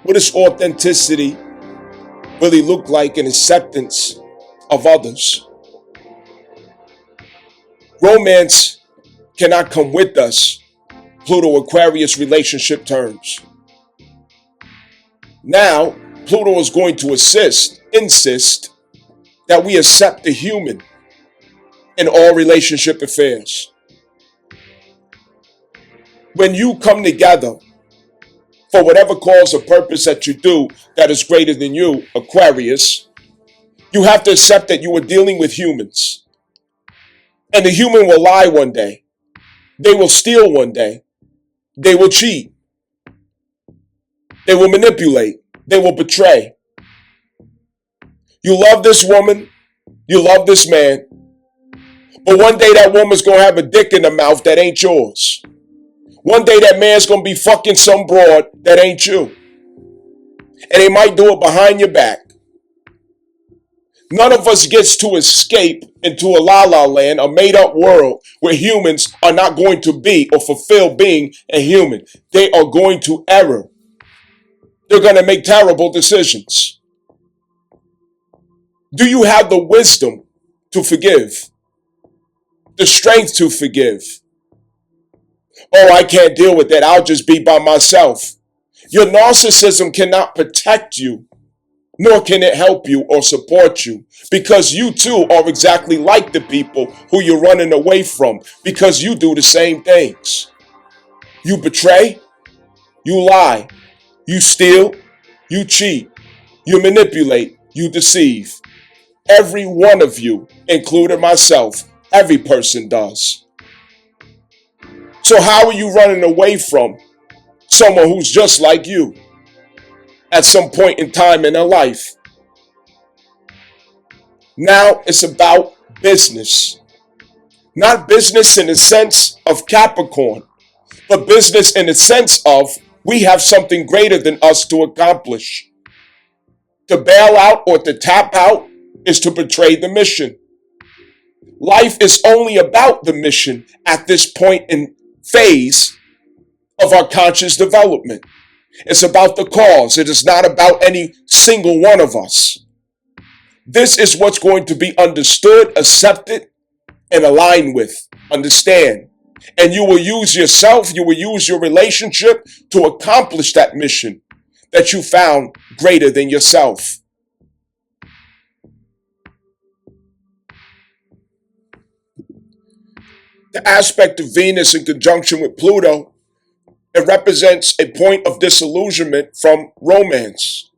What does authenticity really look like in acceptance of others? Romance cannot come with us, Pluto Aquarius relationship terms. Now, Pluto is going to insist that we accept the human in all relationship affairs. When you come together for whatever cause or purpose that you do that is greater than you, Aquarius, you have to accept that you are dealing with humans. And the human will lie one day. They will steal one day. They will cheat. They will manipulate. They will betray. You love this woman. You love this man. But one day that woman's going to have a dick in her mouth that ain't yours. One day that man's going to be fucking some broad that ain't you. And they might do it behind your back. None of us gets to escape into a la-la land, a made-up world where humans are not going to be or fulfill being a human. They are going to error. They're going to make terrible decisions. Do you have the wisdom to forgive? The strength to forgive? Oh, I can't deal with that. I'll just be by myself. Your narcissism cannot protect you, nor can it help you or support you, because you too are exactly like the people who you're running away from, because you do the same things. You betray, you lie, you steal, you cheat, you manipulate, you deceive. Every one of you, including myself, every person does. So how are you running away from someone who's just like you at some point in time in their life? Now it's about business. Not business in the sense of Capricorn, but business in the sense of we have something greater than us to accomplish. To bail out or to tap out is to betray the mission. Life is only about the mission at this point in phase of our conscious development. It's about the cause. It is not about any single one of us. This is what's going to be understood, accepted, and aligned with. Understand. And you will use yourself, you will use your relationship to accomplish that mission that you found greater than yourself. The aspect of Venus in conjunction with Pluto, it represents a point of disillusionment from romance.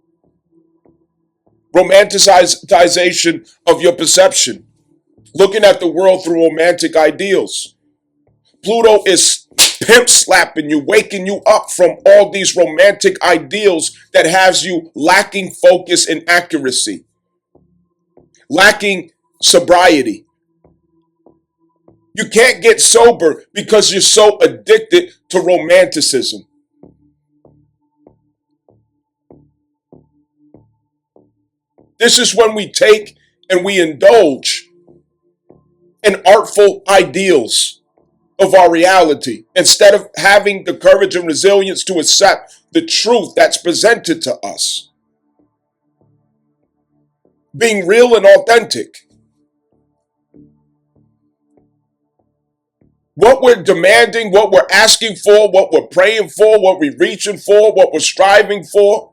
Romanticization of your perception. Looking at the world through romantic ideals. Pluto is pimp slapping you, waking you up from all these romantic ideals that has you lacking focus and accuracy. Lacking sobriety. You can't get sober because you're so addicted to romanticism. This is when we take and we indulge in artful ideals of our reality instead of having the courage and resilience to accept the truth that's presented to us. Being real and authentic. What we're demanding, what we're asking for, what we're praying for, what we're reaching for, what we're striving for.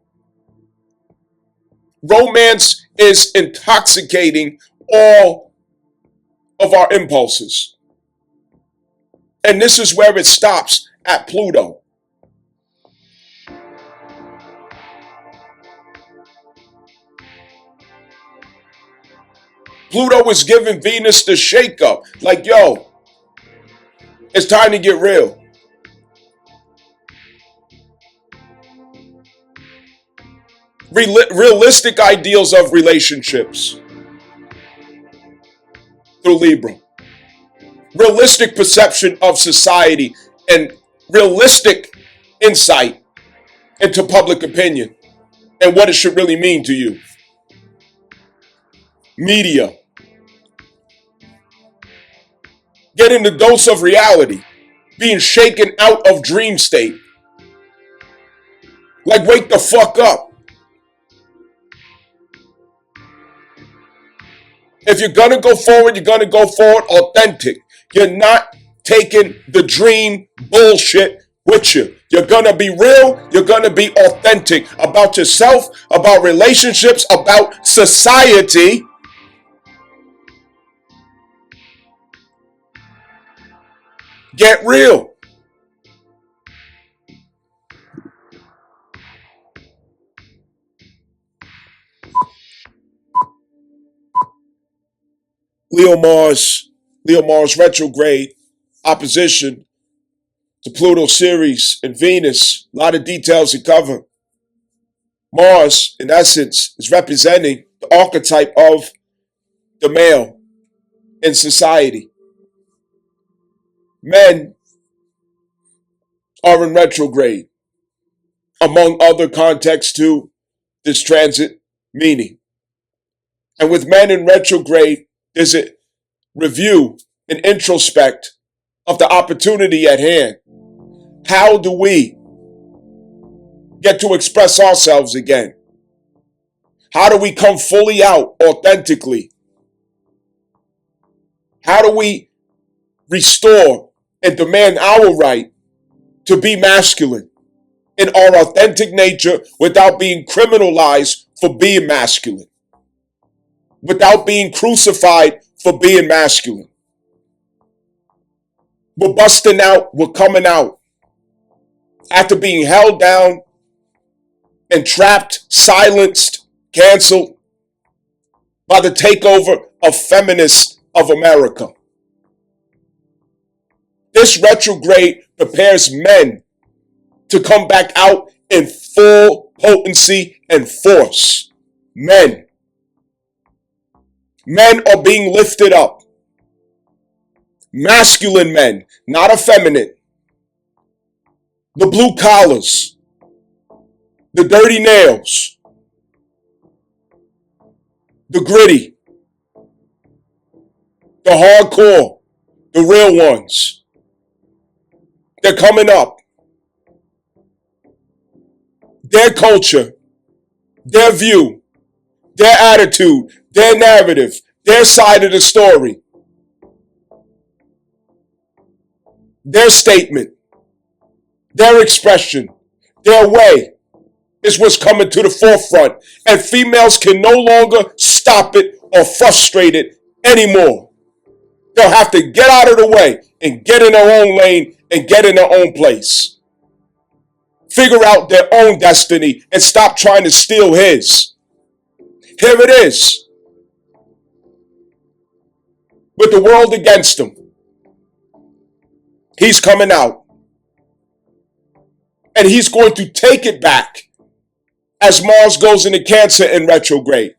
Romance is intoxicating all of our impulses. And this is where it stops at Pluto. Pluto is giving Venus the shake-up. Like, yo, it's time to get real. Realistic ideals of relationships through Libra. Realistic perception of society and realistic insight into public opinion and what it should really mean to you. Media. Getting the dose of reality. Being shaken out of dream state. Like, wake the fuck up. If you're going to go forward, you're going to go forward authentic. You're not taking the dream bullshit with you. You're going to be real. You're going to be authentic about yourself, about relationships, about society. Get real. Leo Mars retrograde, opposition to Pluto Ceres and Venus. A lot of details to cover. Mars, in essence, is representing the archetype of the male in society. Men are in retrograde, among other contexts to this transit meaning. And with men in retrograde, there's a review and introspect of the opportunity at hand. How do we get to express ourselves again? How do we come fully out authentically? How do we restore and demand our right to be masculine in our authentic nature without being criminalized for being masculine, without being crucified for being masculine? We're busting out, we're coming out after being held down and trapped, silenced, canceled by the takeover of feminists of America. This retrograde prepares men to come back out in full potency and force. Men are being lifted up. Masculine men, not effeminate. The blue collars, the dirty nails, the gritty, the hardcore, the real ones. They're coming up. Their culture, their view, their attitude, their narrative, their side of the story, their statement, their expression, their way is what's coming to the forefront. And females can no longer stop it or frustrate it anymore. They'll have to get out of the way and get in their own lane and get in their own place. Figure out their own destiny and stop trying to steal his. Here it is. With the world against him, he's coming out. And he's going to take it back as Mars goes into Cancer in retrograde.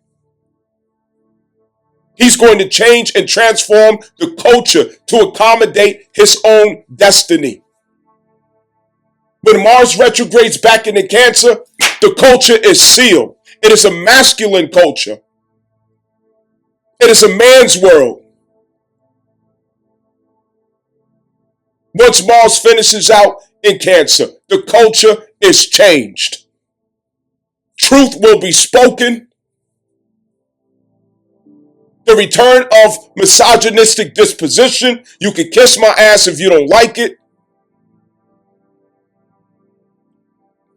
He's going to change and transform the culture to accommodate his own destiny. When Mars retrogrades back into Cancer, the culture is sealed. It is a masculine culture. It is a man's world. Once Mars finishes out in Cancer, the culture is changed. Truth will be spoken. The return of misogynistic disposition. You can kiss my ass if you don't like it.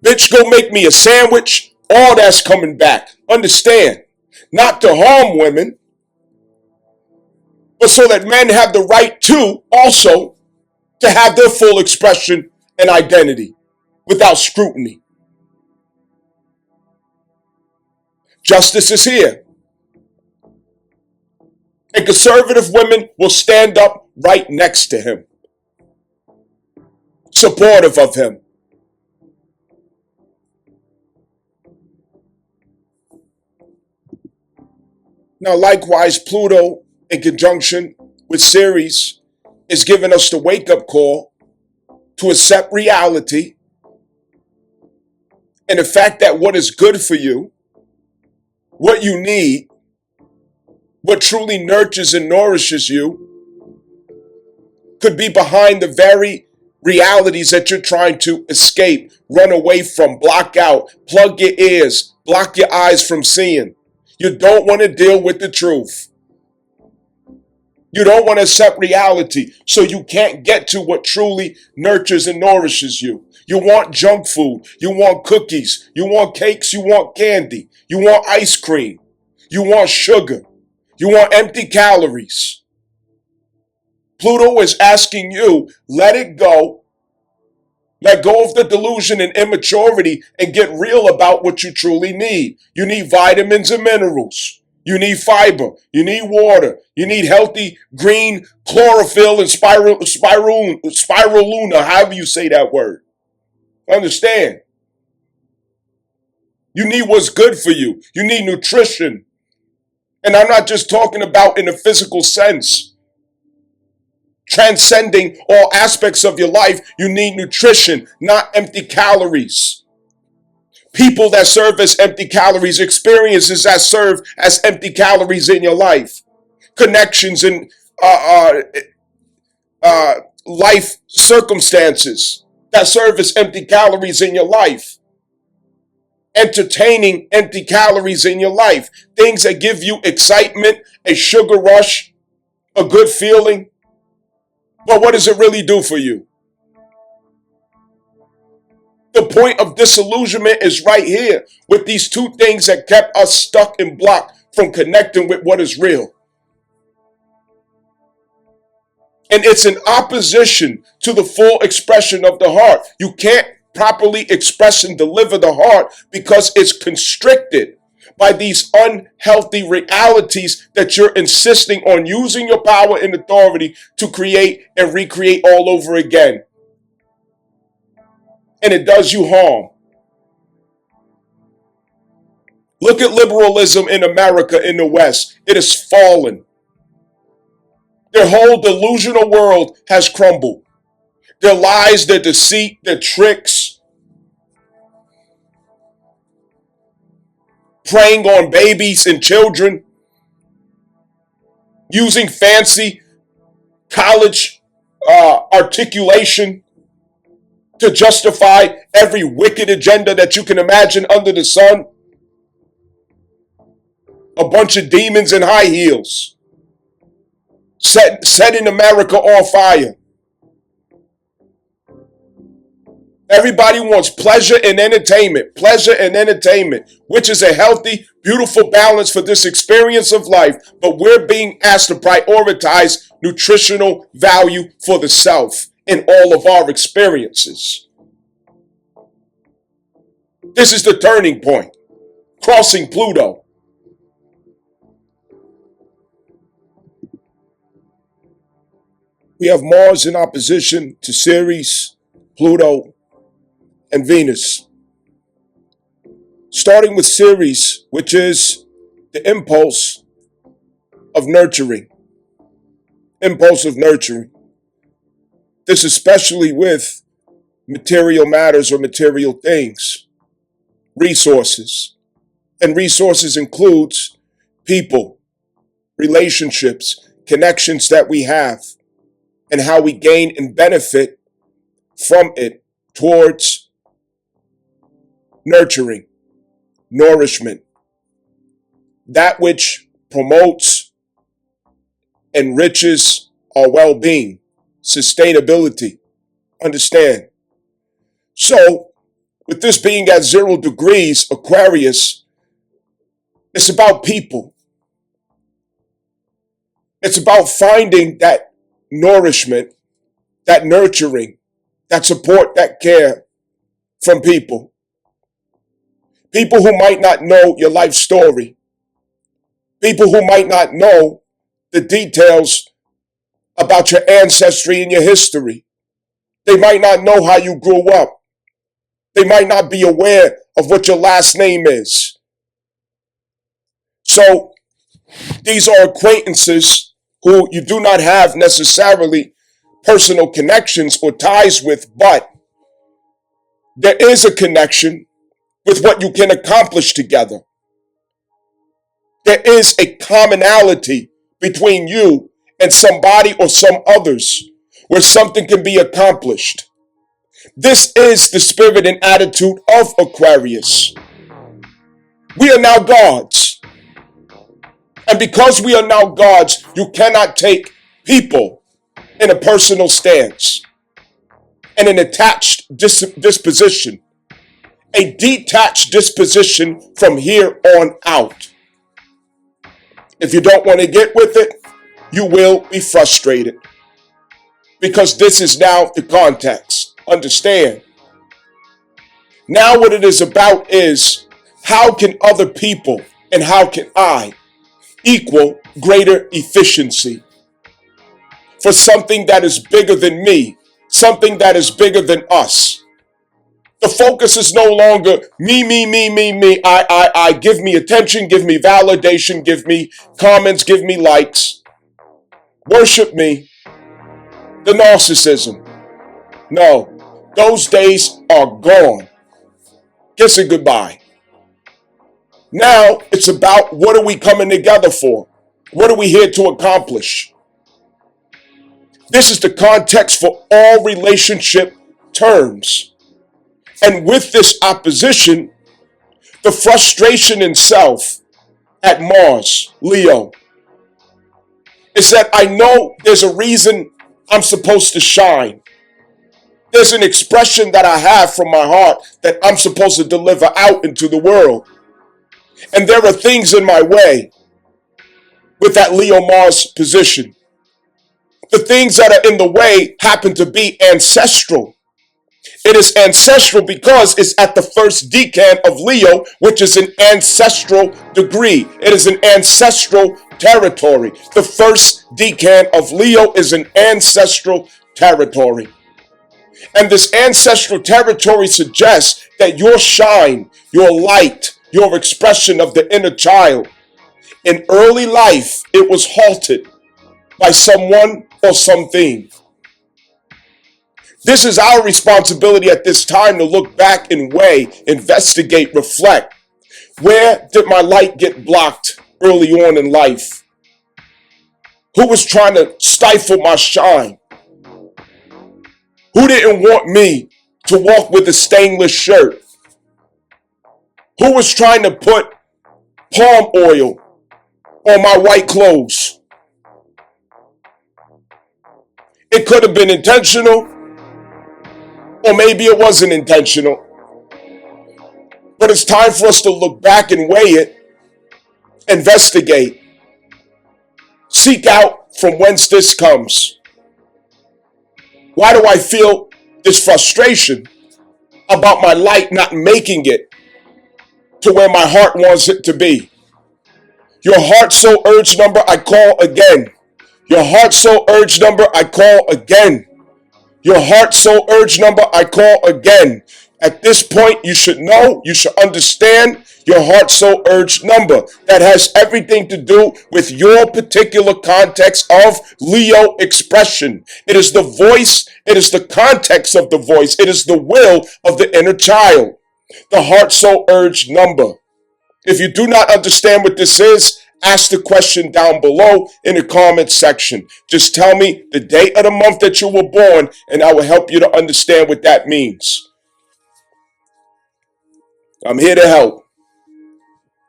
Bitch, go make me a sandwich. All that's coming back. Understand, not to harm women, but so that men have the right to also to have their full expression and identity without scrutiny. Justice is here. And conservative women will stand up right next to him, supportive of him. Now, likewise, Pluto, in conjunction with Ceres, is giving us the wake-up call to accept reality and the fact that what is good for you, what you need, what truly nurtures and nourishes you, could be behind the very realities that you're trying to escape, run away from, block out, plug your ears, block your eyes from seeing. You don't want to deal with the truth. You don't want to accept reality, so you can't get to what truly nurtures and nourishes you. You want junk food. You want cookies. You want cakes. You want candy. You want ice cream. You want sugar. You want empty calories. Pluto is asking you, let it go. Let go of the delusion and immaturity and get real about what you truly need. You need vitamins and minerals. You need fiber. You need water. You need healthy green chlorophyll and spirulina, however you say that word. Understand? You need what's good for you. You need nutrition. And I'm not just talking about in a physical sense. Transcending all aspects of your life, you need nutrition, not empty calories. People that serve as empty calories, experiences that serve as empty calories in your life, connections and life circumstances that serve as empty calories in your life, entertaining empty calories in your life, things that give you excitement, a sugar rush, a good feeling. But what does it really do for you? The point of disillusionment is right here with these two things that kept us stuck and blocked from connecting with what is real. And it's in opposition to the full expression of the heart. You can't properly express and deliver the heart because it's constricted by these unhealthy realities that you're insisting on using your power and authority to create and recreate all over again. And it does you harm. Look at liberalism in America, in the West. It has fallen. Their whole delusional world has crumbled. Their lies, their deceit, their tricks, preying on babies and children, using fancy college articulation to justify every wicked agenda that you can imagine under the sun. A bunch of demons in high heels, setting America on fire. Everybody wants pleasure and entertainment, which is a healthy, beautiful balance for this experience of life. But we're being asked to prioritize nutritional value for the self in all of our experiences. This is the turning point, crossing Pluto. We have Mars in opposition to Ceres, Pluto, and Venus. Starting with Ceres, which is the impulse of nurturing. This especially with material matters or material things, resources. And resources includes people, relationships, connections that we have, and how we gain and benefit from it towards nurturing, nourishment, that which promotes, enriches our well-being, sustainability. Understand? So, with this being at 0 degrees, Aquarius, it's about people. It's about finding that nourishment, that nurturing, that support, that care from people. People who might not know your life story. People who might not know the details about your ancestry and your history. They might not know how you grew up. They might not be aware of what your last name is. So these are acquaintances who you do not have necessarily personal connections or ties with, but there is a connection with what you can accomplish together. There is a commonality between you and somebody or some others where something can be accomplished. This is the spirit and attitude of Aquarius. We are now gods. And because we are now gods, you cannot take people in a personal stance and an attached disposition, a detached disposition from here on out. If you don't want to get with it, you will be frustrated. Because this is now the context. Understand. Now what it is about is, how can other people and how can I equal greater efficiency for something that is bigger than me, something that is bigger than us? The focus is no longer me, I, give me attention, give me validation, give me comments, give me likes, worship me. The narcissism. No, those days are gone. Kiss it goodbye. Now it's about, what are we coming together for? What are we here to accomplish? This is the context for all relationship terms. And with this opposition, the frustration in self at Mars, Leo, is that I know there's a reason I'm supposed to shine. There's an expression that I have from my heart that I'm supposed to deliver out into the world. And there are things in my way with that Leo Mars position. The things that are in the way happen to be ancestral. It is ancestral because it's at the first decan of Leo, which is an ancestral degree. It is an ancestral territory. The first decan of Leo is an ancestral territory. And this ancestral territory suggests that your shine, your light, your expression of the inner child, in early life, it was halted by someone or something. This is our responsibility at this time to look back and weigh, investigate, reflect. Where did my light get blocked early on in life? Who was trying to stifle my shine? Who didn't want me to walk with a stainless shirt? Who was trying to put palm oil on my white clothes? It could have been intentional, or maybe it wasn't intentional. But it's time for us to look back and weigh it, investigate, seek out from whence this comes. Why do I feel this frustration about my light not making it to where my heart wants it to be? Your heart soul urge number, I call again. Your heart soul urge number, I call again. Your heart soul urge number, I call again. At this point, you should know, you should understand your heart soul urge number. That has everything to do with your particular context of Leo expression. It is the voice, it is the context of the voice, it is the will of the inner child. The heart soul urge number. If you do not understand what this is, ask the question down below in the comment section. Just tell me the day of the month that you were born, and I will help you to understand what that means. I'm here to help.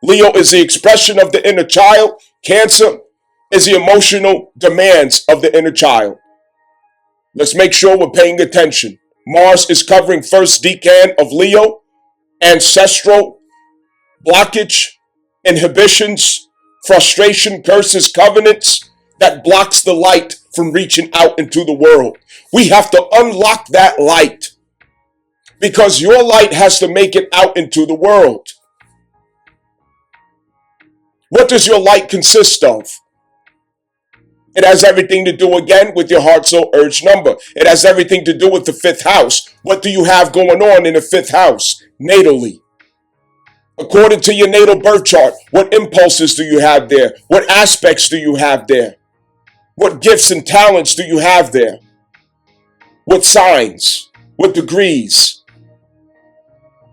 Leo is the expression of the inner child. Cancer is the emotional demands of the inner child. Let's make sure we're paying attention. Mars is covering first decan of Leo, ancestral, blockage, inhibitions, frustration, curses, covenants that blocks the light from reaching out into the world. We have to unlock that light because your light has to make it out into the world. What does your light consist of? It has everything to do again with your heart soul urge number. It has everything to do with the fifth house. What do you have going on in the fifth house natally? According to your natal birth chart, what impulses do you have there? What aspects do you have there? What gifts and talents do you have there? What signs? What degrees?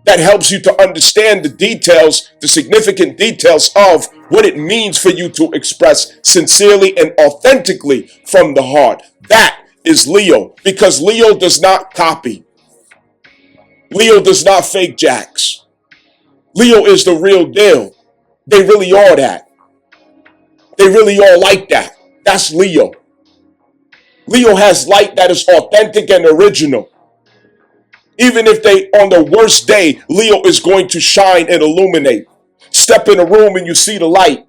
That helps you to understand the details, the significant details of what it means for you to express sincerely and authentically from the heart. That is Leo, because Leo does not copy. Leo does not fake jacks. Leo is the real deal. They really are that. They really are like that. That's Leo. Leo has light that is authentic and original. Even if they, on the worst day, Leo is going to shine and illuminate. Step in a room and you see the light.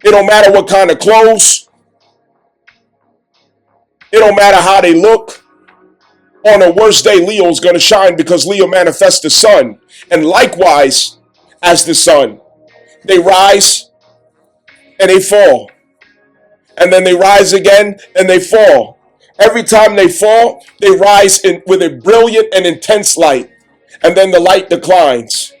It don't matter what kind of clothes. It don't matter how they look. On the worst day, Leo is going to shine because Leo manifests the sun. And likewise, as the sun, they rise and they fall. And then they rise again and they fall. Every time they fall, they rise with a brilliant and intense light. And then the light declines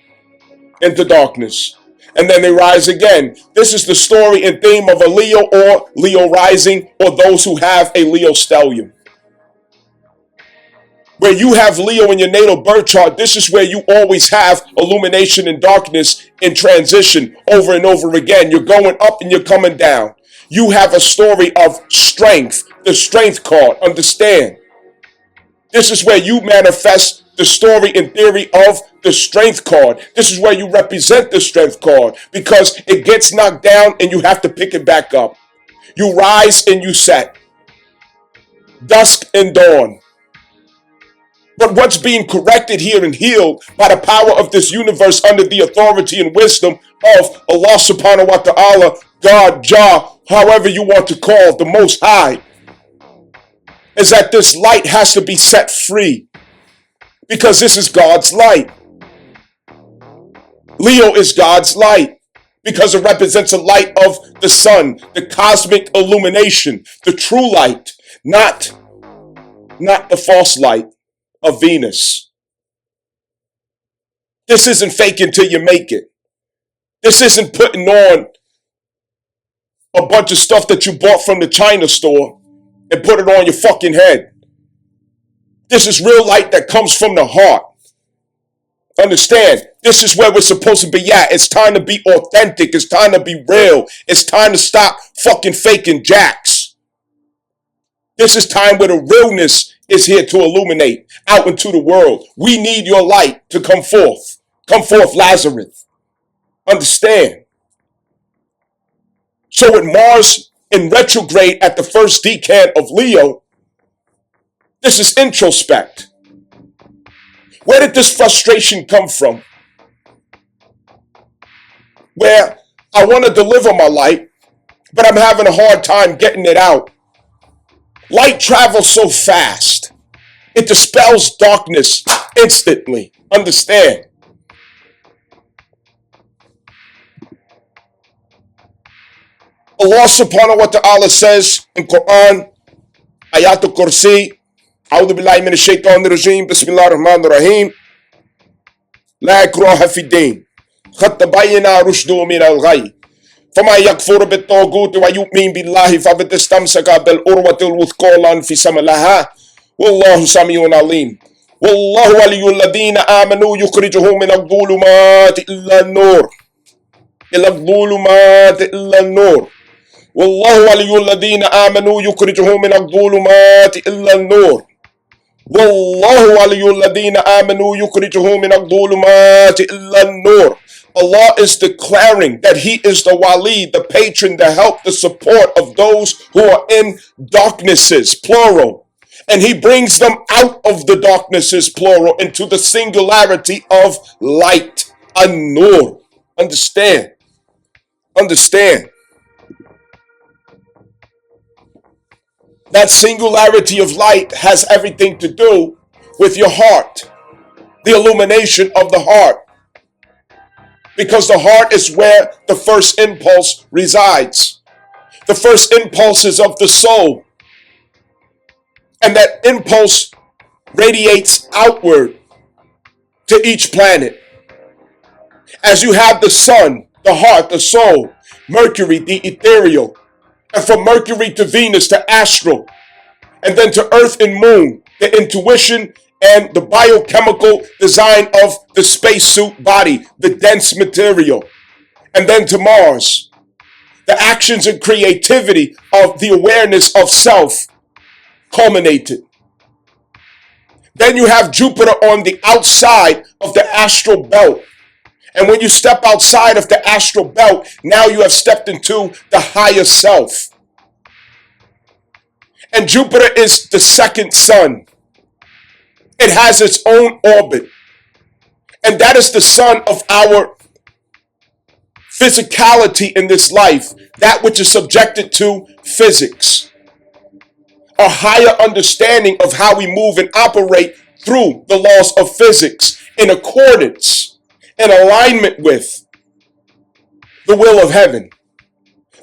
into darkness. And then they rise again. This is the story and theme of a Leo or Leo rising, or those who have a Leo stellium. Where you have Leo in your natal birth chart, this is where you always have illumination and darkness in transition over and over again. You're going up and you're coming down. You have a story of strength, the strength card. Understand? This is where you manifest the story and theory of the strength card. This is where you represent the strength card because it gets knocked down and you have to pick it back up. You rise and you set. Dusk and dawn. But what's being corrected here and healed by the power of this universe under the authority and wisdom of Allah subhanahu wa ta'ala, God, Jah, however you want to call the Most High, is that this light has to be set free because this is God's light. Leo is God's light because it represents a light of the sun, the cosmic illumination, the true light, not the false light of Venus. This isn't fake until you make it. This isn't putting on a bunch of stuff that you bought from the China store and put it on your fucking head. This is real light that comes from the heart. Understand, this is where we're supposed to be at. It's time to be authentic. It's time to be real. It's time to stop fucking faking jacks. This is time where the realness is here to illuminate out into the world. We need your light to come forth. Come forth, Lazarus. Understand. So with Mars in retrograde at the first decan of Leo, this is introspect. Where did this frustration come from? Where I want to deliver my light, but I'm having a hard time getting it out. Light travels so fast. It dispels darkness instantly. Understand? Allah subhanahu wa ta'ala says in Quran, Ayatul Kursi, A'udhu billahi minash shaitanir rajim, Bismillahir Rahmanir Rahim, La ikraha fid din, qad tabayyana rushdu min al-ghayy, فما يكفر بالطاغوت ويؤمن بالله فقد استمسك بالعروة الوثقى لا انفصام لها والله سميع عليم والله ولي الذين آمنوا يخرجهم من الظلمات إلى النور والله ولي الذين آمنوا يخرجهم من الظلمات إلى النور والله ولي الذين آمنوا يخرجهم من الظلمات إلى النور. Allah is declaring that He is the wali, the patron, the help, the support of those who are in darknesses, plural. And He brings them out of the darknesses, plural, into the singularity of light, an-nur. Understand. Understand. That singularity of light has everything to do with your heart, the illumination of the heart. Because the heart is where the first impulse resides. The first impulse is of the soul. And that impulse radiates outward to each planet. As you have the sun, the heart, the soul, Mercury, the ethereal, and from Mercury to Venus to astral, and then to Earth and Moon, the intuition and the biochemical design of the spacesuit body, the dense material. And then to Mars, the actions and creativity of the awareness of self culminated. Then you have Jupiter on the outside of the astral belt. And when you step outside of the astral belt, now you have stepped into the higher self. And Jupiter is the second sun. It has its own orbit. And that is the sun of our physicality in this life, that which is subjected to physics. A higher understanding of how we move and operate through the laws of physics in accordance, in alignment with the will of heaven.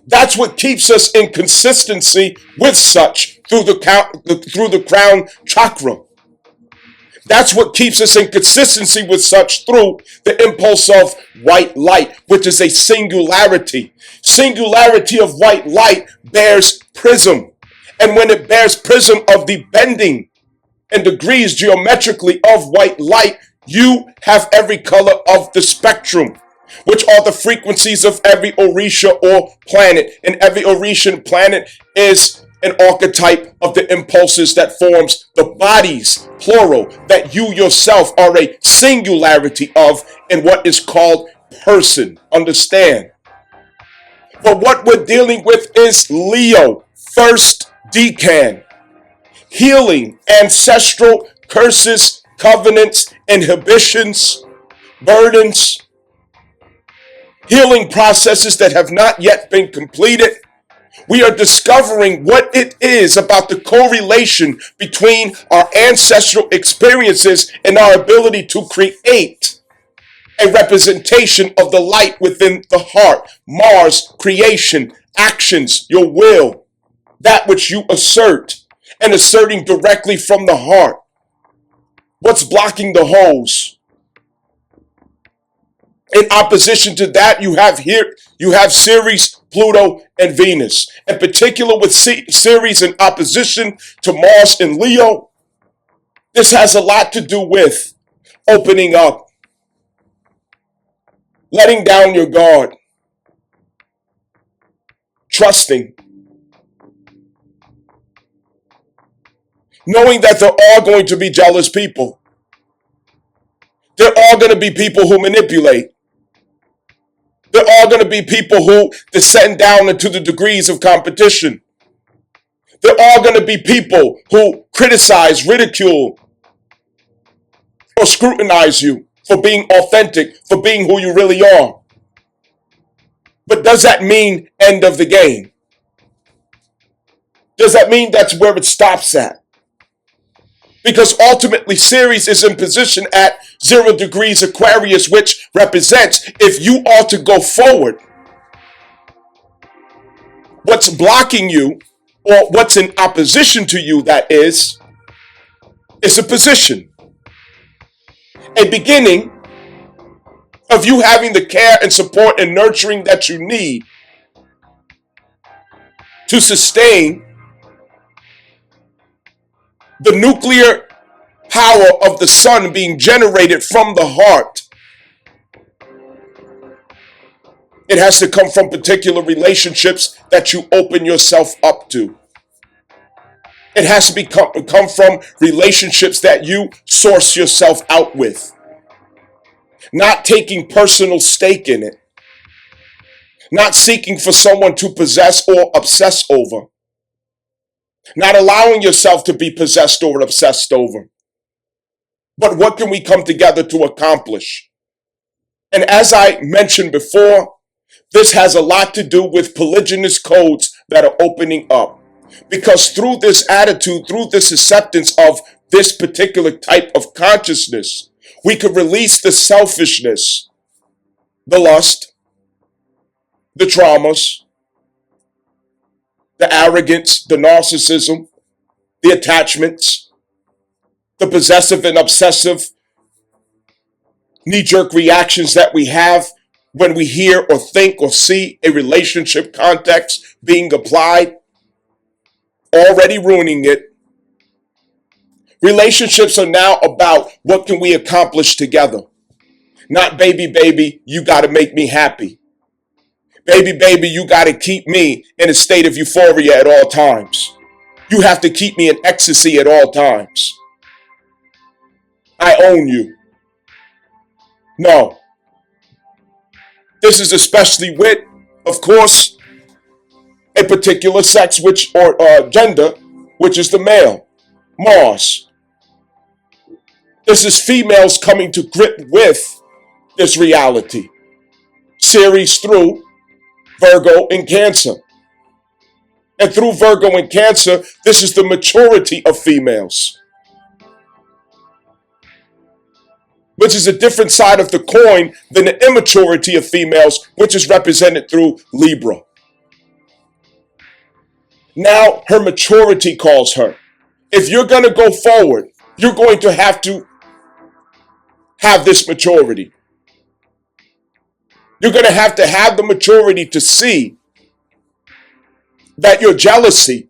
That's what keeps us in consistency with such through the crown chakra. That's what keeps us in consistency with such through the impulse of white light, which is a singularity. Singularity of white light bears prism. And when it bears prism of the bending and degrees geometrically of white light, you have every color of the spectrum, which are the frequencies of every Orisha or planet. And every Orishan planet is an archetype of the impulses that forms the bodies, plural, that you yourself are a singularity of in what is called person. Understand? But what we're dealing with is Leo, first decan, healing ancestral curses, covenants, inhibitions, burdens, healing processes that have not yet been completed. We are discovering what it is about the correlation between our ancestral experiences and our ability to create a representation of the light within the heart. Mars, creation, actions, your will, that which you assert, and asserting directly from the heart. What's blocking the holes? In opposition to that, you have Ceres, Pluto, and Venus. In particular, with Ceres in opposition to Mars and Leo, this has a lot to do with opening up, letting down your guard, trusting, knowing that there are going to be jealous people. There are going to be people who manipulate. There are going to be people who descend down into the degrees of competition. There are going to be people who criticize, ridicule, or scrutinize you for being authentic, for being who you really are. But does that mean end of the game? Does that mean that's where it stops at? Because ultimately, Ceres is in position at 0 degrees Aquarius, which represents if you are to go forward, what's blocking you, or what's in opposition to you, that is a position, a beginning of you having the care and support and nurturing that you need to sustain the nuclear power of the sun being generated from the heart. It has to come from particular relationships that you open yourself up to. It has to come from relationships that you source yourself out with. Not taking personal stake in it. Not seeking for someone to possess or obsess over. Not allowing yourself to be possessed or obsessed over. But what can we come together to accomplish? And as I mentioned before, this has a lot to do with polygynous codes that are opening up. Because through this attitude, through this acceptance of this particular type of consciousness, we could release the selfishness, the lust, the traumas, the arrogance, the narcissism, the attachments, the possessive and obsessive knee-jerk reactions that we have when we hear or think or see a relationship context being applied, already ruining it. Relationships are now about what can we accomplish together. Not baby, you got to make me happy. Baby, you got to keep me in a state of euphoria at all times. You have to keep me in ecstasy at all times. I own you. No. This is especially with, of course, a particular sex or gender, which is the male, Mars. This is females coming to grip with this reality. Series through Virgo and Cancer. And through Virgo and Cancer, this is the maturity of females, which is a different side of the coin than the immaturity of females, which is represented through Libra. Now her maturity calls her. If you're going to go forward, you're going to have this maturity. You're going to have the maturity to see that your jealousy,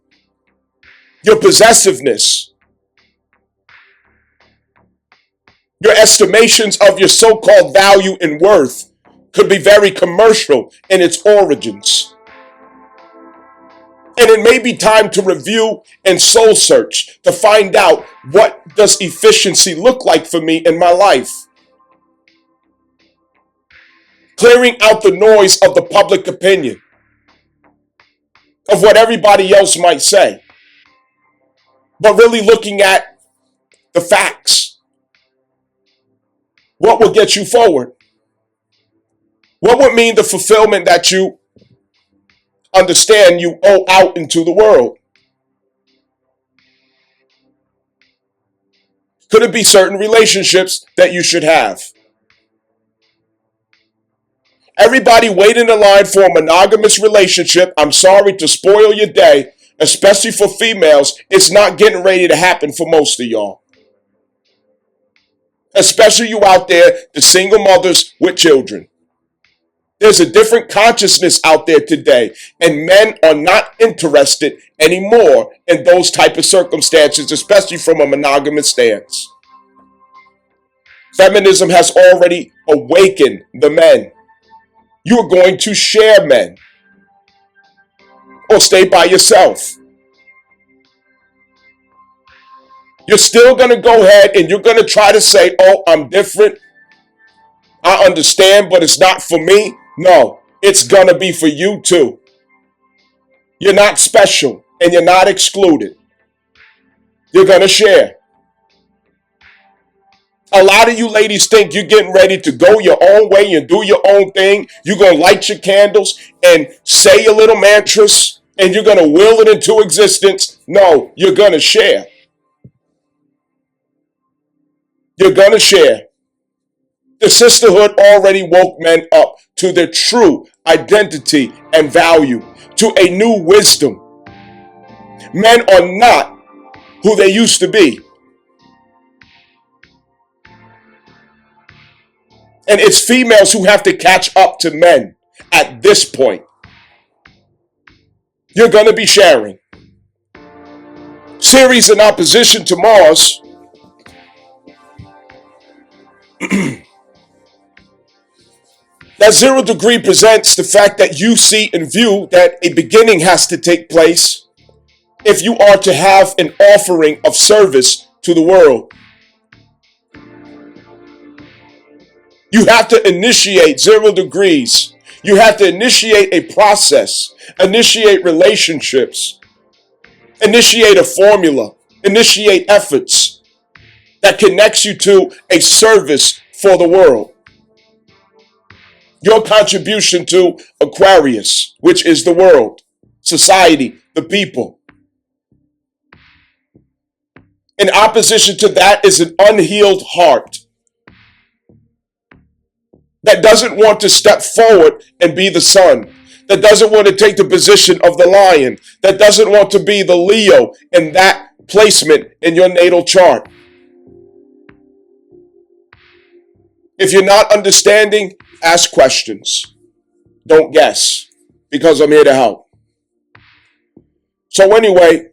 your possessiveness, your estimations of your so-called value and worth could be very commercial in its origins. And it may be time to review and soul search to find out, what does efficiency look like for me in my life? Clearing out the noise of the public opinion, of what everybody else might say, but really looking at the facts. What will get you forward? What would mean the fulfillment that you understand you owe out into the world? Could it be certain relationships that you should have? Everybody wait in the line for a monogamous relationship. I'm sorry to spoil your day, especially for females. It's not getting ready to happen for most of y'all. Especially you out there, the single mothers with children. There's a different consciousness out there today, and men are not interested anymore in those type of circumstances, especially from a monogamous stance. Feminism has already awakened the men. You are going to share men, or stay by yourself. You're still going to go ahead and you're going to try to say, oh, I'm different. I understand, but it's not for me. No, it's going to be for you too. You're not special and you're not excluded. You're going to share. A lot of you ladies think you're getting ready to go your own way and do your own thing. You're going to light your candles and say your little mantras and you're going to will it into existence. No, you're going to share. You're going to share. The sisterhood already woke men up to their true identity and value, to a new wisdom. Men are not who they used to be. And it's females who have to catch up to men at this point. You're going to be sharing. Ceres in opposition to Mars. That 0 degree presents the fact that you see and view that a beginning has to take place if you are to have an offering of service to the world. You have to initiate 0 degrees. You have to initiate a process, initiate relationships, initiate a formula, initiate efforts that connects you to a service for the world. Your contribution to Aquarius, which is the world, society, the people. In opposition to that is an unhealed heart that doesn't want to step forward and be the sun, that doesn't want to take the position of the lion, that doesn't want to be the Leo in that placement in your natal chart. If you're not understanding, ask questions. Don't guess, because I'm here to help. So anyway,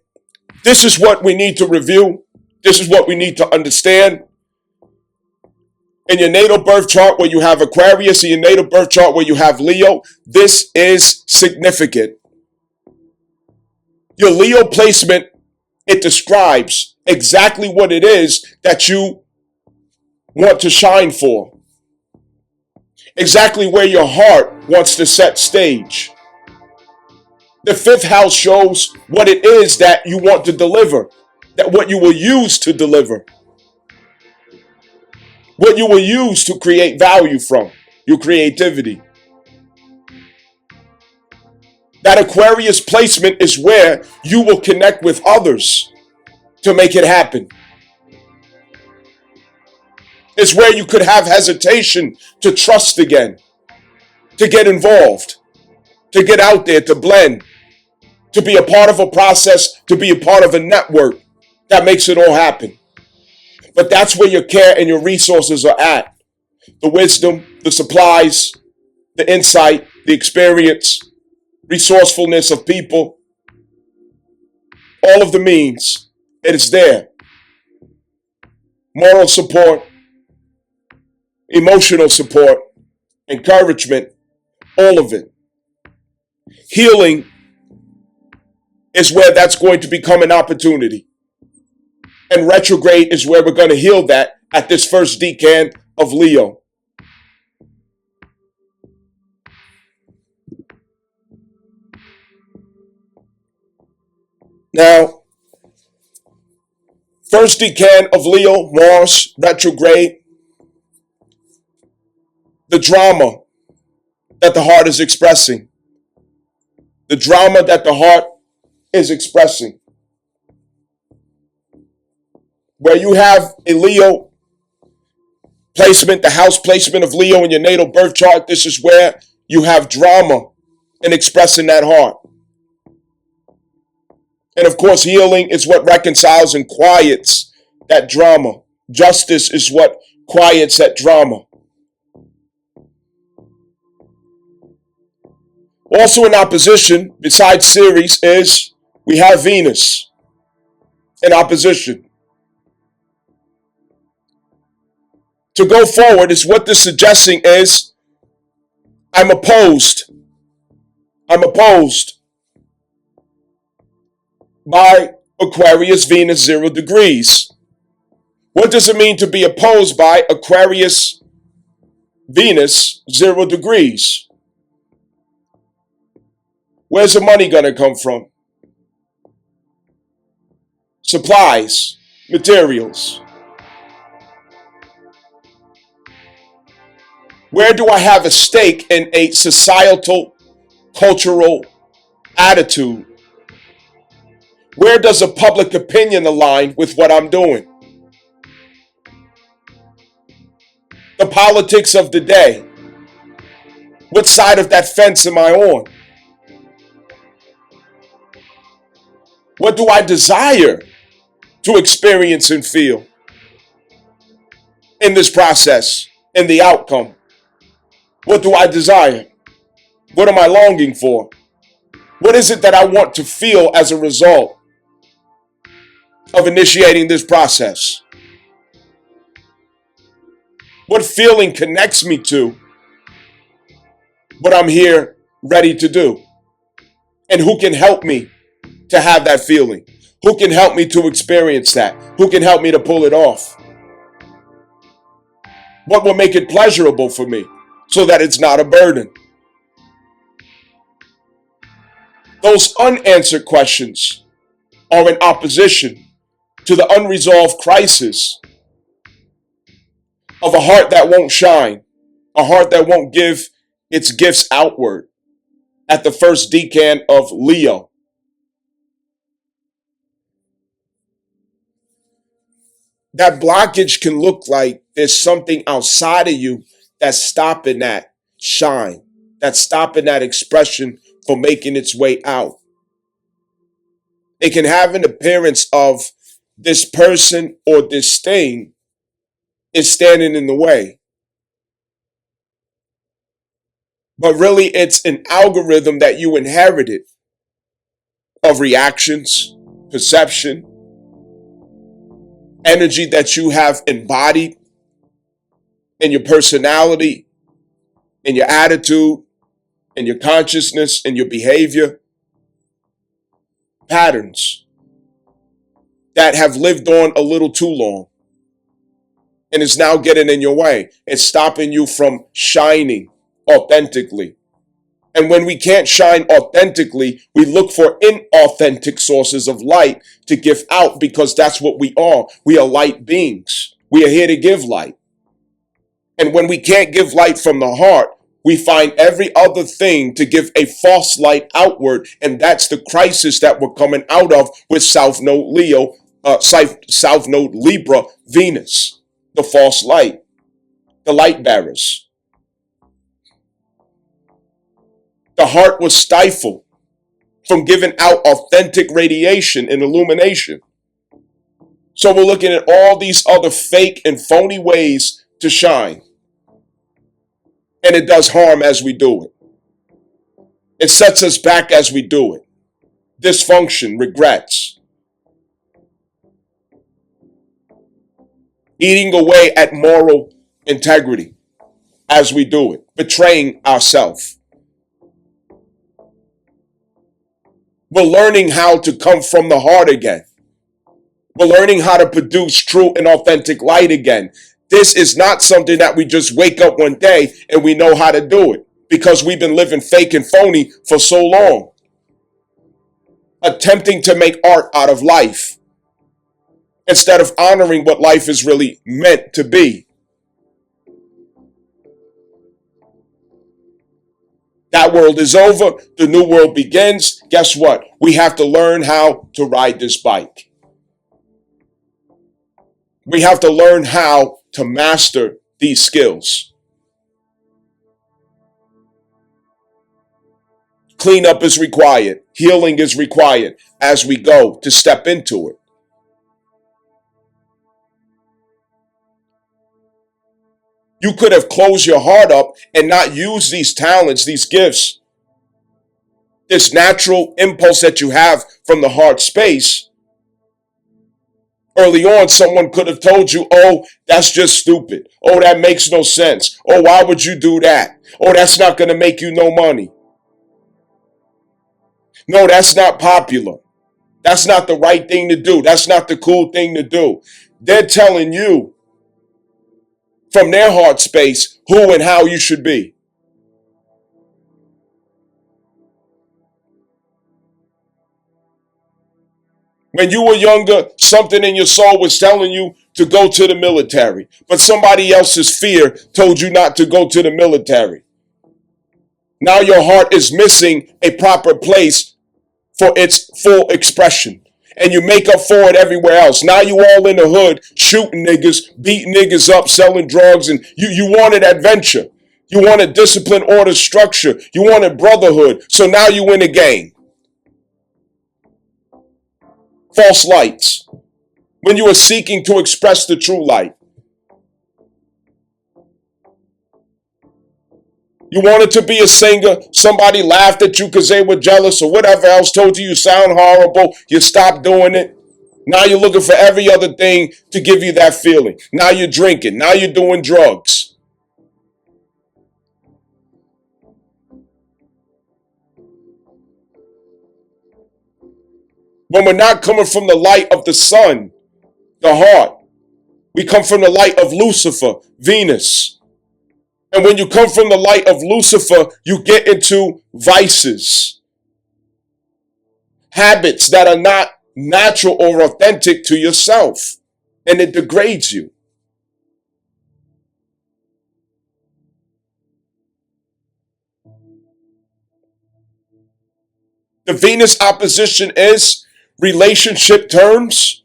this is what we need to review. This is what we need to understand. In your natal birth chart where you have Aquarius, in your natal birth chart where you have Leo, this is significant. Your Leo placement, it describes exactly what it is that you want to shine for, exactly where your heart wants to set stage. The fifth house shows what it is that you want to deliver, that what you will use to deliver, what you will use to create value from, your creativity. That Aquarius placement is where you will connect with others to make it happen. It's where you could have hesitation to trust again, to get involved, to get out there, to blend, to be a part of a process, to be a part of a network that makes it all happen. But that's where your care and your resources are at. The wisdom, the supplies, the insight, the experience, resourcefulness of people, all of the means, it is there. Moral support, emotional support, encouragement, all of it. Healing is where that's going to become an opportunity. And retrograde is where we're going to heal that at this first decan of Leo. Now, first decan of Leo, Mars, retrograde, the drama that the heart is expressing. The drama that the heart is expressing. Where you have a Leo placement, the house placement of Leo in your natal birth chart, this is where you have drama in expressing that heart. And of course, healing is what reconciles and quiets that drama. Justice is what quiets that drama. Also in opposition, besides Ceres, is we have Venus in opposition. To go forward is what this suggesting is, I'm opposed. I'm opposed by Aquarius, Venus, 0 degrees. What does it mean to be opposed by Aquarius, Venus, 0 degrees? Where's the money going to come from? Supplies, materials. Where do I have a stake in a societal, cultural attitude? Where does a public opinion align with what I'm doing? The politics of the day. What side of that fence am I on? What do I desire to experience and feel in this process, in the outcome? What do I desire? What am I longing for? What is it that I want to feel as a result of initiating this process? What feeling connects me to what I'm here ready to do? And who can help me to have that feeling? Who can help me to experience that? Who can help me to pull it off? What will make it pleasurable for me so that it's not a burden? Those unanswered questions are in opposition to the unresolved crisis of a heart that won't shine, a heart that won't give its gifts outward at the first decan of Leo. That blockage can look like there's something outside of you that's stopping that shine, that's stopping that expression from making its way out. It can have an appearance of this person or this thing is standing in the way. But really, it's an algorithm that you inherited of reactions, perception, energy that you have embodied in your personality, in your attitude, in your consciousness, in your behavior. Patterns that have lived on a little too long. and it's now getting in your way. It's stopping you from shining authentically. And when we can't shine authentically, we look for inauthentic sources of light to give out, because that's what we are. We are light beings. We are here to give light. And when we can't give light from the heart, we find every other thing to give a false light outward. And that's the crisis that we're coming out of with South Node Leo, South Node Libra, Venus, the false light, the light bearers. The heart was stifled from giving out authentic radiation and illumination. So we're looking at all these other fake and phony ways to shine. And it does harm as we do it. It sets us back as we do it. Dysfunction, regrets. Eating away at moral integrity as we do it. Betraying ourselves. We're learning how to come from the heart again. We're learning how to produce true and authentic light again. This is not something that we just wake up one day and we know how to do it, because we've been living fake and phony for so long. Attempting to make art out of life instead of honoring what life is really meant to be. That world is over. The new world begins. Guess what? We have to learn how to ride this bike. We have to learn how to master these skills. Cleanup is required. Healing is required as we go to step into it. You could have closed your heart up and not used these talents, these gifts, this natural impulse that you have from the heart space. Early on, someone could have told you, oh, that's just stupid. Oh, that makes no sense. Oh, why would you do that? Oh, that's not going to make you no money. No, that's not popular. That's not the right thing to do. That's not the cool thing to do. They're telling you from their heart space who and how you should be. When you were younger, something in your soul was telling you to go to the military, but somebody else's fear told you not to go to the military. Now your heart is missing a proper place for its full expression, and you make up for it everywhere else. Now you all in the hood, shooting niggas, beating niggas up, selling drugs, and you wanted adventure. You wanted discipline, order, structure. You wanted brotherhood, so now you in the game. False lights, when you are seeking to express the true light. You wanted to be a singer, somebody laughed at you because they were jealous or whatever else, told you sound horrible, you stopped doing it. Now you're looking for every other thing to give you that feeling. Now you're drinking, now you're doing drugs. When we're not coming from the light of the sun, the heart, we come from the light of Lucifer, Venus. And when you come from the light of Lucifer, you get into vices, habits that are not natural or authentic to yourself, and it degrades you. The Venus opposition is relationship terms,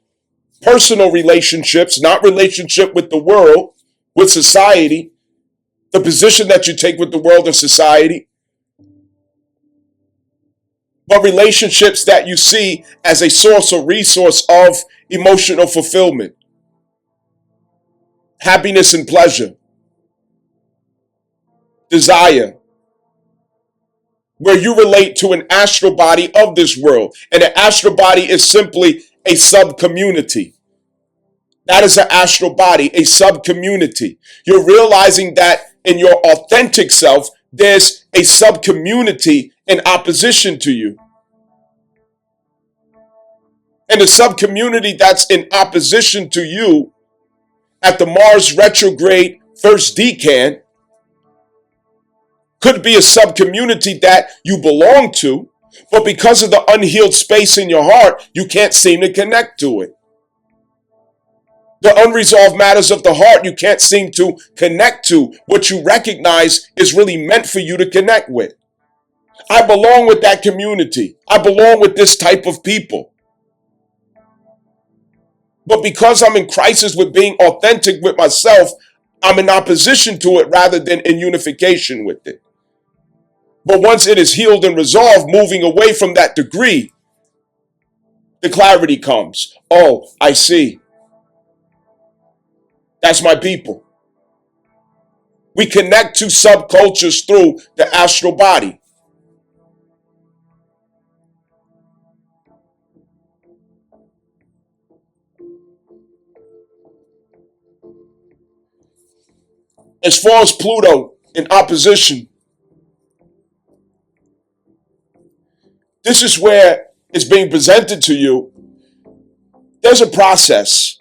personal relationships, not relationship with the world, with society, the position that you take with the world and society, but relationships that you see as a source or resource of emotional fulfillment, happiness and pleasure, desire, where you relate to an astral body of this world. And an astral body is simply a sub-community. That is an astral body, a sub-community. You're realizing that in your authentic self, there's a sub-community in opposition to you. And the sub-community that's in opposition to you at the Mars retrograde first decan could be a sub-community that you belong to, but because of the unhealed space in your heart, you can't seem to connect to it. The unresolved matters of the heart, you can't seem to connect to what you recognize is really meant for you to connect with. I belong with that community. I belong with this type of people. But because I'm in crisis with being authentic with myself, I'm in opposition to it rather than in unification with it. But once it is healed and resolved, moving away from that degree, the clarity comes. Oh, I see. That's my people. We connect to subcultures through the astral body. As far as Pluto in opposition, this is where it's being presented to you. There's a process,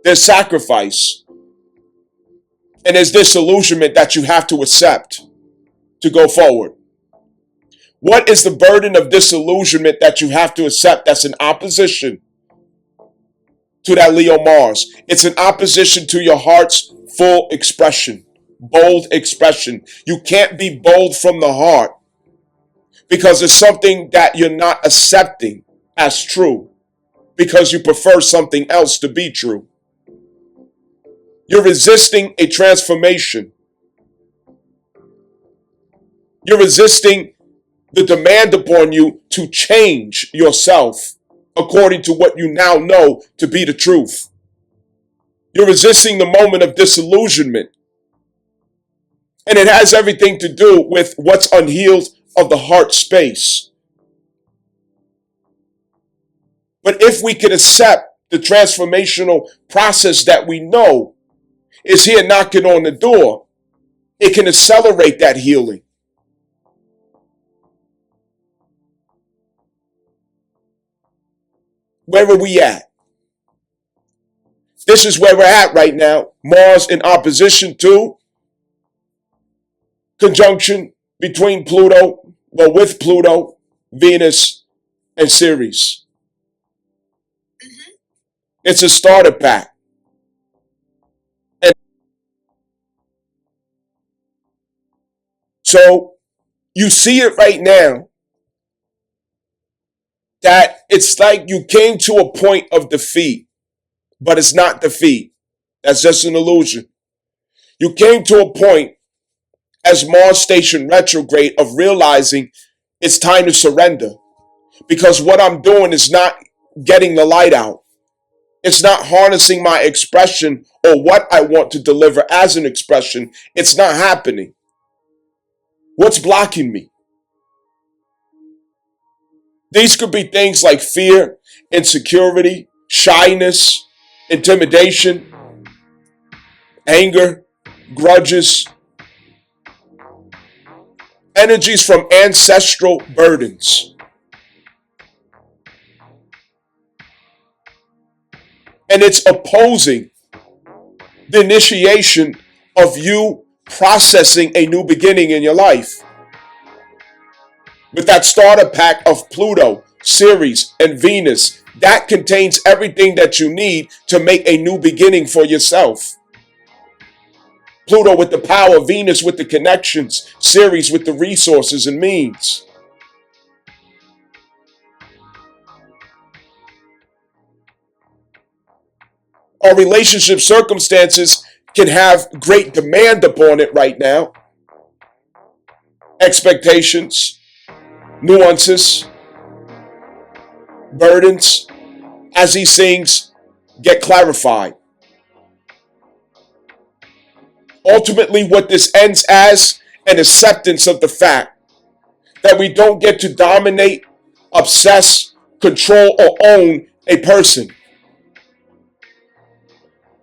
there's sacrifice, and there's disillusionment that you have to accept to go forward. What is the burden of disillusionment that you have to accept that's in opposition to that Leo Mars? It's an opposition to your heart's full expression, bold expression. You can't be bold from the heart because it's something that you're not accepting as true because you prefer something else to be true. You're resisting a transformation. You're resisting the demand upon you to change yourself according to what you now know to be the truth. You're resisting the moment of disillusionment. And it has everything to do with what's unhealed of the heart space. But if we can accept the transformational process that we know is here knocking on the door, it can accelerate that healing. Where are we at? This is where we're at right now. Mars in opposition to, conjunction between Pluto, well, with Pluto, Venus, and Ceres. It's a starter pack. And so you see it right now that it's like you came to a point of defeat, but it's not defeat. That's just an illusion. You came to a point as Mars station retrograde of realizing it's time to surrender because what I'm doing is not getting the light out. It's not harnessing my expression or what I want to deliver as an expression. It's not happening. What's blocking me? These could be things like fear, insecurity, shyness, intimidation, anger, grudges, energies from ancestral burdens. And it's opposing the initiation of you processing a new beginning in your life. With that starter pack of Pluto, Ceres, and Venus, that contains everything that you need to make a new beginning for yourself. Pluto with the power, Venus with the connections, Ceres with the resources and means. Our relationship circumstances can have great demand upon it right now. Expectations, nuances, burdens, as these things get clarified. Ultimately, what this ends as an acceptance of the fact that we don't get to dominate, obsess, control, or own a person.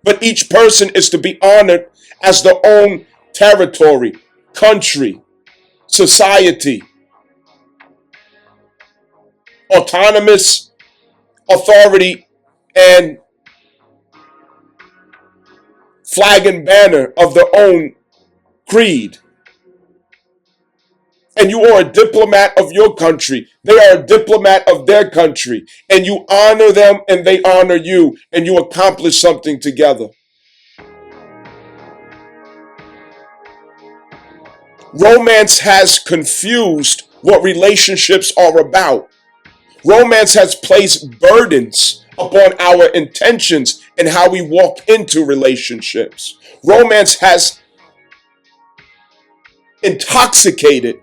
But each person is to be honored as their own territory, country, society, autonomous authority, and flag and banner of their own creed. And you are a diplomat of your country. They are a diplomat of their country. And you honor them and they honor you. And you accomplish something together. Romance has confused what relationships are about. Romance has placed burdens upon our intentions and how we walk into relationships. Romance has intoxicated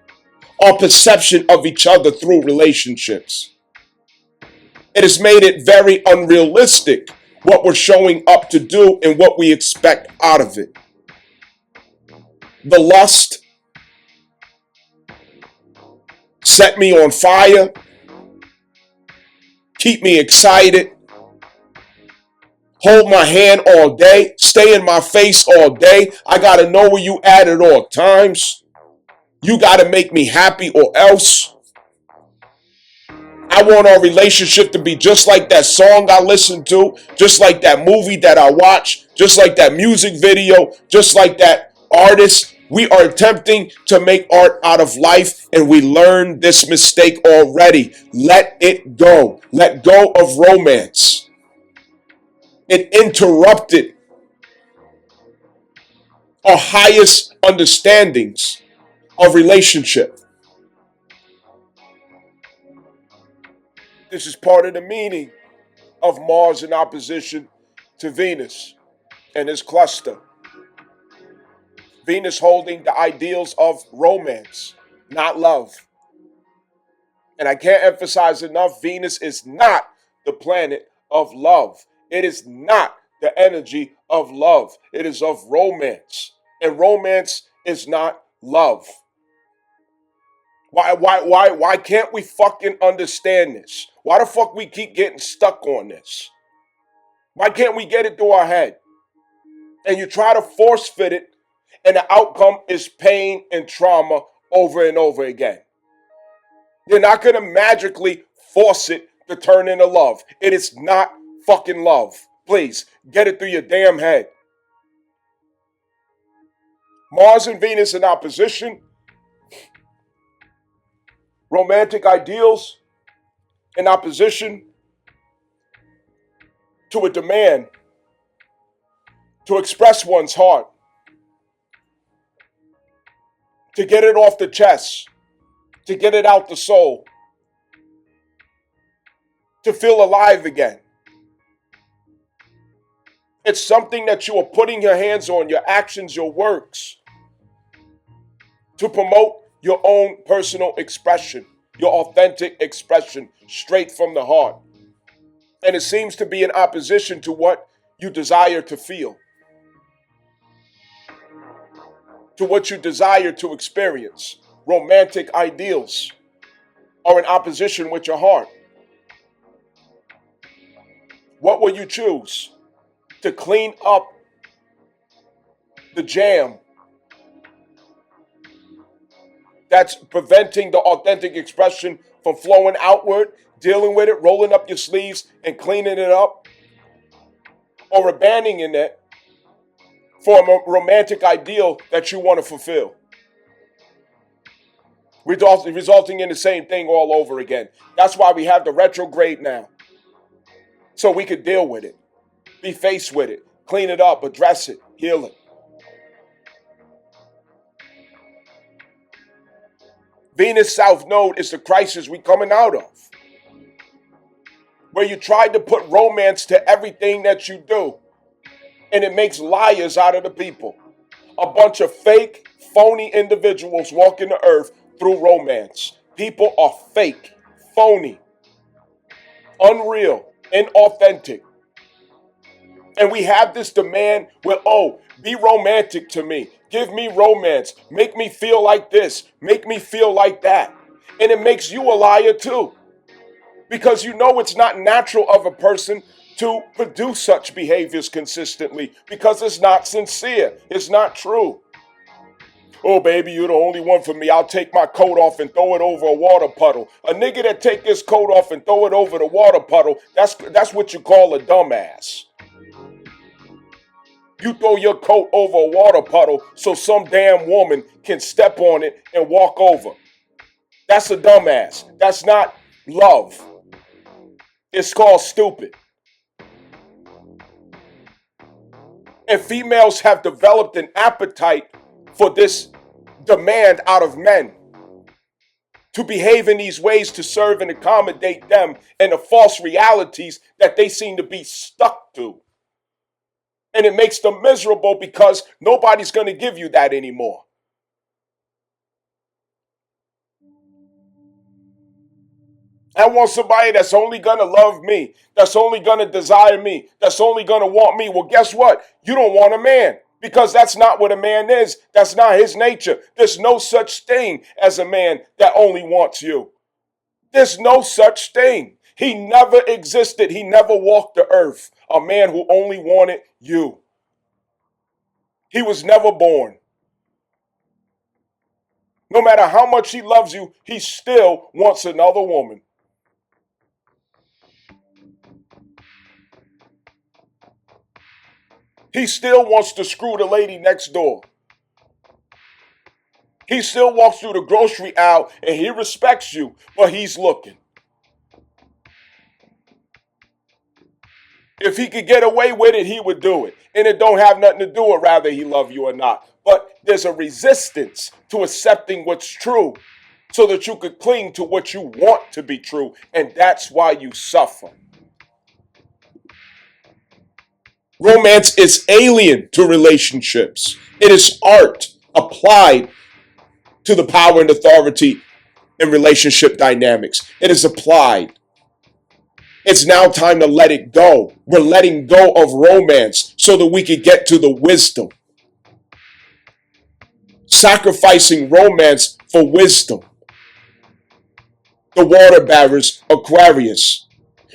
our perception of each other through relationships. It has made it very unrealistic what we're showing up to do and what we expect out of it. The lust set me on fire, keep me excited, hold my hand all day, stay in my face all day. I got to know where you at all times. You got to make me happy or else. I want our relationship to be just like that song I listen to, just like that movie that I watch, just like that music video, just like that artist. We are attempting to make art out of life, and we learned this mistake already. Let it go. Let go of romance. It interrupted our highest understandings of relationship. This is part of the meaning of Mars in opposition to Venus and its cluster. Venus holding the ideals of romance, not love. And I can't emphasize enough, Venus is not the planet of love. It is not the energy of love. It is of romance. And romance is not love. Why can't we fucking understand this? Why the fuck we keep getting stuck on this? Why can't we get it through our head? And you try to force fit it, and the outcome is pain and trauma over and over again. You're not going to magically force it to turn into love. It is not fucking love. Please, get it through your damn head. Mars and Venus in opposition. Romantic ideals in opposition to a demand to express one's heart, to get it off the chest, to get it out the soul, to feel alive again. It's something that you are putting your hands on, your actions, your works, to promote your own personal expression, your authentic expression, straight from the heart. And it seems to be in opposition to what you desire to feel, to what you desire to experience. Romantic ideals are in opposition with your heart. What will you choose? To clean up the jam that's preventing the authentic expression from flowing outward, dealing with it, rolling up your sleeves and cleaning it up, or abandoning it for a romantic ideal that you want to fulfill, resulting in the same thing all over again. That's why we have the retrograde now, so we could deal with it, be faced with it, clean it up, address it, heal it. Venus South Node is the crisis we're coming out of, where you tried to put romance to everything that you do, and it makes liars out of the people. A bunch of fake, phony individuals walking the earth through romance. People are fake, phony, unreal, inauthentic. And we have this demand where, oh, be romantic to me. Give me romance. Make me feel like this. Make me feel like that. And it makes you a liar too. Because you know it's not natural of a person to produce such behaviors consistently. Because it's not sincere. It's not true. Oh, baby, you're the only one for me. I'll take my coat off and throw it over a water puddle. A nigga that take his coat off and throw it over the water puddle, that's what you call a dumbass. You throw your coat over a water puddle so some damn woman can step on it and walk over. That's a dumbass. That's not love. It's called stupid. And females have developed an appetite for this demand out of men to behave in these ways to serve and accommodate them and the false realities that they seem to be stuck to. And it makes them miserable because nobody's going to give you that anymore. I want somebody that's only going to love me, that's only going to desire me, that's only going to want me. Well, guess what? You don't want a man because that's not what a man is. That's not his nature. There's no such thing as a man that only wants you. There's no such thing. He never existed. He never walked the earth. A man who only wanted you. He was never born. No matter how much he loves you, he still wants another woman. He still wants to screw the lady next door. He still walks through the grocery aisle and he respects you, but he's looking. If he could get away with it, he would do it. And it don't have nothing to do with whether he love you or not. But there's a resistance to accepting what's true so that you could cling to what you want to be true. And that's why you suffer. Romance is alien to relationships. It is art applied to the power and authority in relationship dynamics. It is applied. It's now time to let it go. We're letting go of romance so that we could get to the wisdom. Sacrificing romance for wisdom. The water bearers, Aquarius.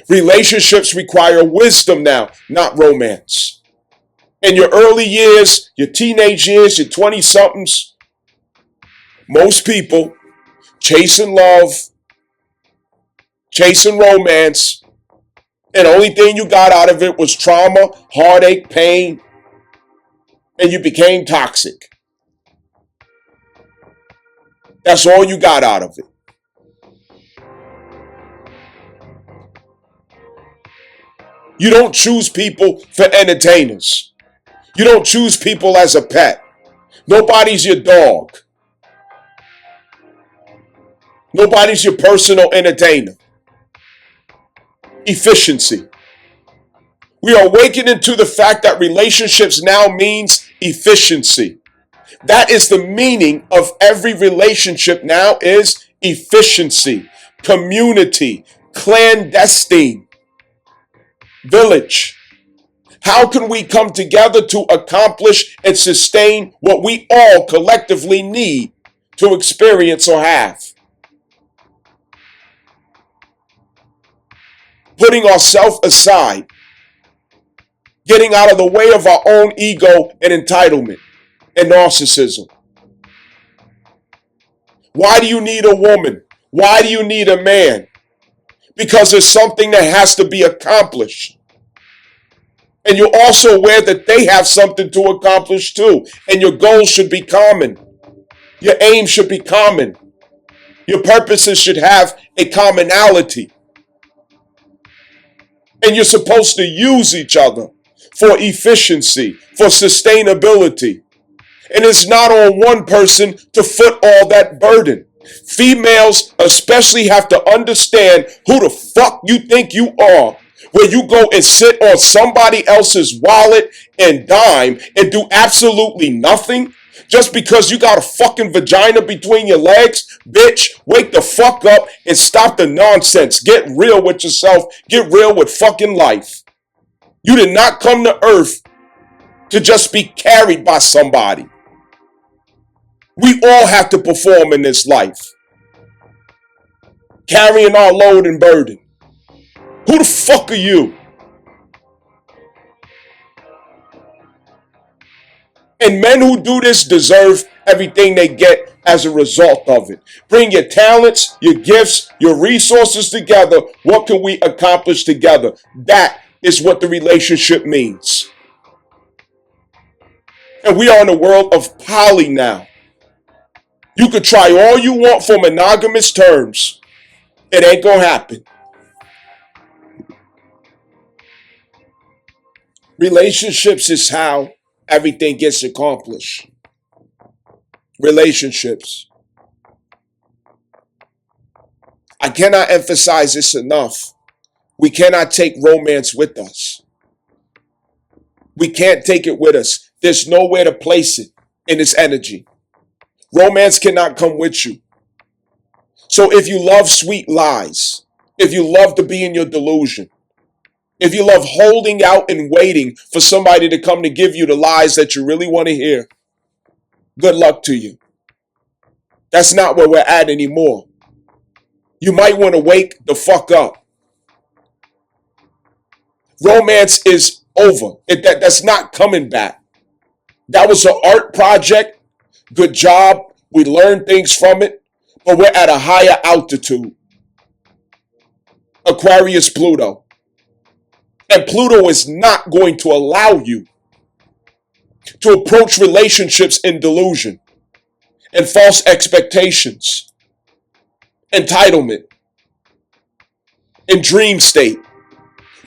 Relationships require wisdom now, not romance. In your early years, your teenage years, your 20-somethings, most people chasing love, chasing romance, and the only thing you got out of it was trauma, heartache, pain, and you became toxic. That's all you got out of it. You don't choose people for entertainers. You don't choose people as a pet. Nobody's your dog. Nobody's your personal entertainer. Efficiency. We are awakening to the fact that relationships now means efficiency. That is the meaning of every relationship now is efficiency, community, clandestine. Village. How can we come together to accomplish and sustain what we all collectively need to experience or have? Putting ourselves aside, getting out of the way of our own ego and entitlement and narcissism. Why do you need a woman? Why do you need a man? Because there's something that has to be accomplished. And you're also aware that they have something to accomplish too. And your goals should be common. Your aim should be common. Your purposes should have a commonality. And you're supposed to use each other for efficiency, for sustainability. And it's not on one person to foot all that burden. Females especially have to understand who the fuck you think you are when you go and sit on somebody else's wallet and dime and do absolutely nothing just because you got a fucking vagina between your legs. Bitch, wake the fuck up and stop the nonsense. Get real with yourself. Get real with fucking life. You did not come to earth to just be carried by somebody. We all have to perform in this life. Carrying our load and burden. Who the fuck are you? And men who do this deserve everything they get as a result of it. Bring your talents, your gifts, your resources together. What can we accomplish together? That is what the relationship means. And we are in a world of poly now. You could try all you want for monogamous terms. It ain't gonna happen. Relationships is how everything gets accomplished. Relationships. I cannot emphasize this enough. We cannot take romance with us. We can't take it with us. There's nowhere to place it in its energy. Romance cannot come with you. So if you love sweet lies, if you love to be in your delusion, if you love holding out and waiting for somebody to come to give you the lies that you really want to hear, good luck to you. That's not where we're at anymore. You might want to wake the fuck up. Romance is over. That's not coming back. That was an art project. Good job. We learned things from it, but we're at a higher altitude. Aquarius Pluto. And Pluto is not going to allow you to approach relationships in delusion and false expectations, entitlement, and dream state.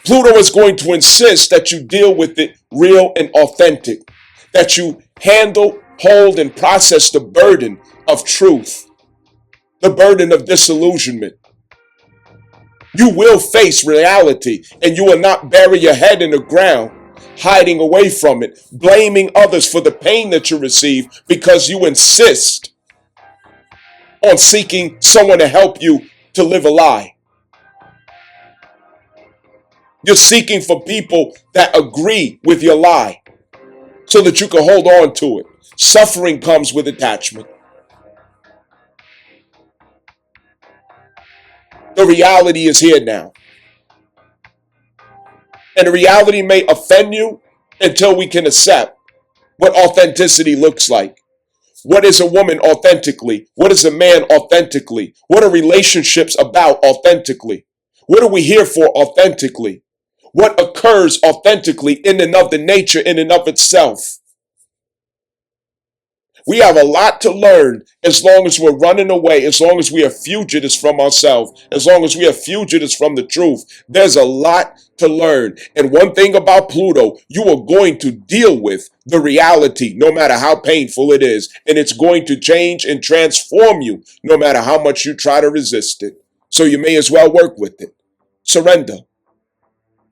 Pluto is going to insist that you deal with it real and authentic, that you handle, hold, and process the burden of truth, the burden of disillusionment. You will face reality, and you will not bury your head in the ground, hiding away from it, blaming others for the pain that you receive because you insist on seeking someone to help you to live a lie. You're seeking for people that agree with your lie so that you can hold on to it. Suffering comes with attachment. The reality is here now. And the reality may offend you until we can accept what authenticity looks like. What is a woman authentically? What is a man authentically? What are relationships about authentically? What are we here for authentically? What occurs authentically in and of the nature, in and of itself? We have a lot to learn as long as we're running away, as long as we are fugitives from ourselves, as long as we are fugitives from the truth. There's a lot to learn. And one thing about Pluto, you are going to deal with the reality, no matter how painful it is. And it's going to change and transform you, no matter how much you try to resist it. So you may as well work with it. Surrender.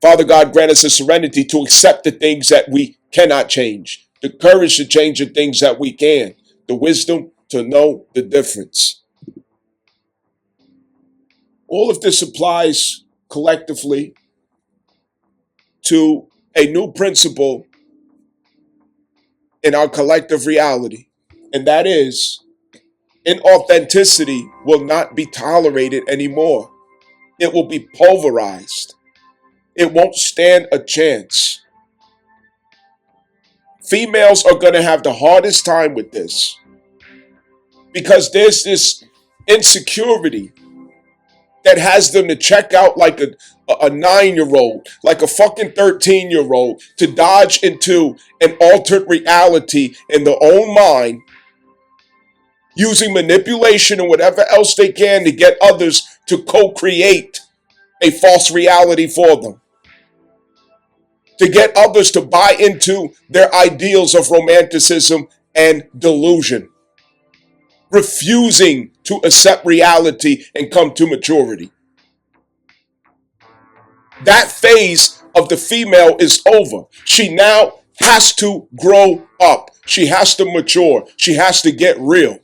Father God, grant us the serenity to accept the things that we cannot change, the courage to change the things that we can, the wisdom to know the difference. All of this applies collectively to a new principle in our collective reality, and that is inauthenticity will not be tolerated anymore. It will be pulverized. It won't stand a chance. Females are going to have the hardest time with this because there's this insecurity that has them to check out like a 9-year-old, like a fucking 13-year-old, to dodge into an altered reality in their own mind, using manipulation and whatever else they can to get others to co-create a false reality for them, to get others to buy into their ideals of romanticism and delusion, refusing to accept reality and come to maturity. That phase of the female is over. She now has to grow up. She has to mature. She has to get real.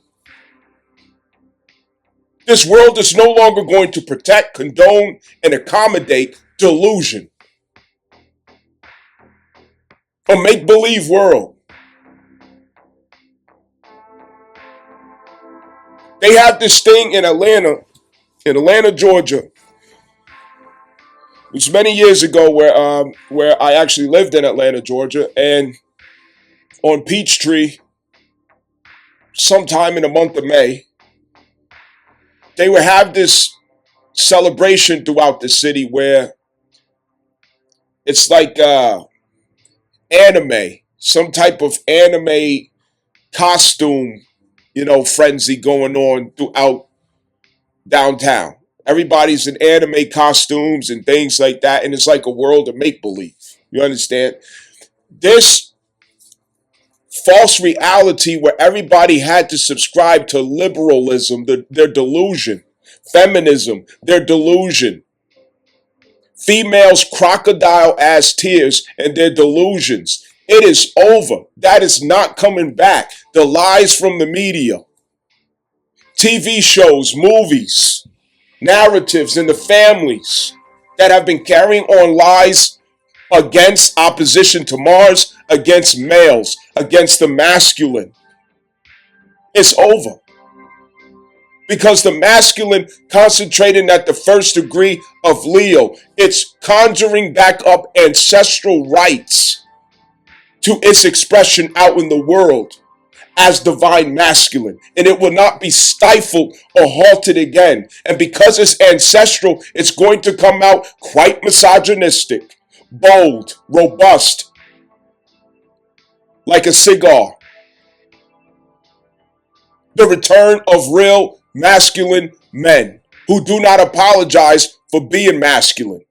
This world is no longer going to protect, condone, and accommodate delusion. A make-believe world. They have this thing in Atlanta, Georgia. It was many years ago where I actually lived in Atlanta, Georgia, and on Peachtree, sometime in the month of May, they would have this celebration throughout the city where it's like anime some type of anime costume, frenzy going on throughout downtown. Everybody's in anime costumes and things like that, and it's like a world of make believe. You understand? This false reality where everybody had to subscribe to liberalism, their delusion, feminism, their delusion, females' crocodile ass tears and their delusions. It is over. That is not coming back. The lies from the media, TV shows, movies, narratives in the families that have been carrying on lies against opposition to Mars, against males, against the masculine. It's over. Because the masculine concentrating at the first degree of Leo, it's conjuring back up ancestral rights to its expression out in the world as divine masculine, and it will not be stifled or halted again. And because it's ancestral, it's going to come out quite misogynistic, bold, robust, like a cigar. The return of real masculine men who do not apologize for being masculine.